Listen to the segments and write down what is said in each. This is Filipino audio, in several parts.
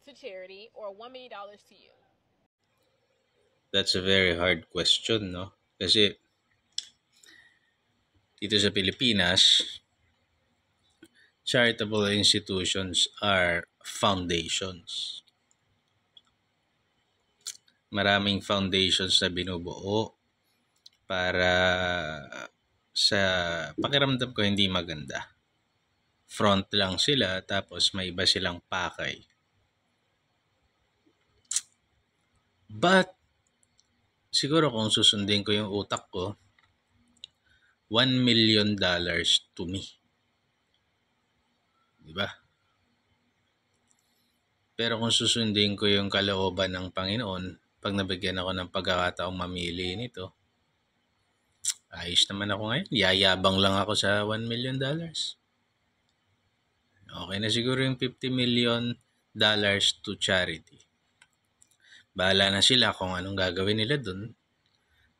to charity or $1 million to you? That's a very hard question, no? Kasi dito sa Pilipinas, charitable institutions are foundations. Maraming foundations na binubuo para sa pakiramdam ko hindi maganda. Front lang sila tapos may iba silang pakay. But siguro kung susundin ko yung utak ko, $1 million to me. Diba? Pero kung susundin ko yung kalooban ng Panginoon, pag nabigyan ako ng pagkakataong mamili nito, ayos naman ako ngayon. Yayabang lang ako sa $1 million. Okay na siguro yung $50 million to charity. Bahala na sila kung anong gagawin nila dun.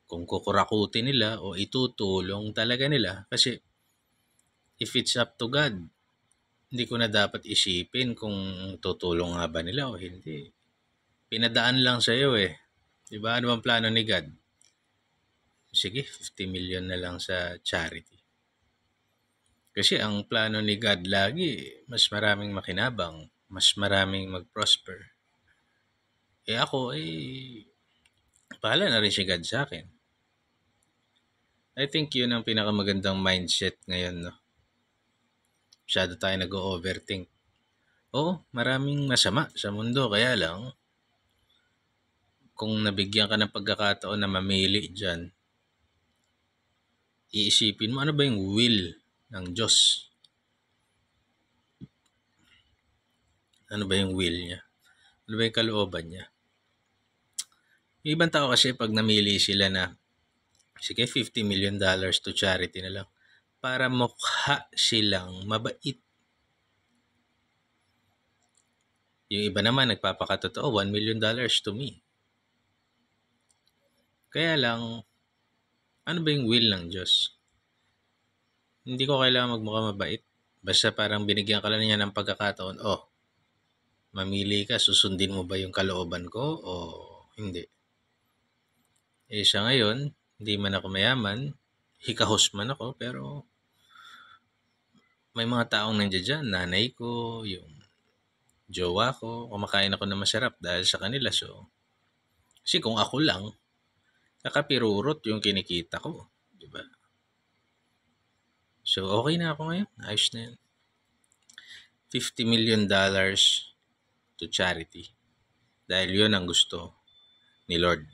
Kung kukurakutin nila o itutulong talaga nila. Kasi if it's up to God, hindi ko na dapat isipin kung tutulong nga ba nila o hindi. Pinadaan lang sa'yo eh. Diba? Ano bang plano ni God? Sige, 50 million na lang sa charity. Kasi ang plano ni God lagi, mas maraming makinabang, mas maraming mag-prosper. Eh ako, bahala na rin si God sa akin. I think yun ang pinakamagandang mindset ngayon, no? Masyado tayo nag-overthink. Oo, maraming masama sa mundo, kaya lang, kung nabigyan ka ng pagkakataon na mamili dyan, iisipin mo, ano ba yung will ng Diyos? Ano ba yung will niya? Ano ba yung kalooban niya? Yung ibang tao kasi pag namili sila na, sige, $50 million to charity na lang, para mukha silang mabait. Yung iba naman nagpapakatotoo, $1 million to me. Kaya lang, ano ba yung will ng Diyos? Hindi ko kailangan magmukha mabait. Basta parang binigyan ka lang niya ng pagkakataon, mamili ka, susundin mo ba yung kalooban ko o hindi? Sa ngayon, hindi man ako mayaman, hikahos man ako, pero may mga taong nandiyan dyan, nanay ko, yung jowa ko, kumakain ako na masarap dahil sa kanila. So, kasi kung ako lang, nakapirurot yung kinikita ko. Diba? So, okay na ako ngayon. Ayos na yun. $50 million to charity. Dahil yun ang gusto ni Lord.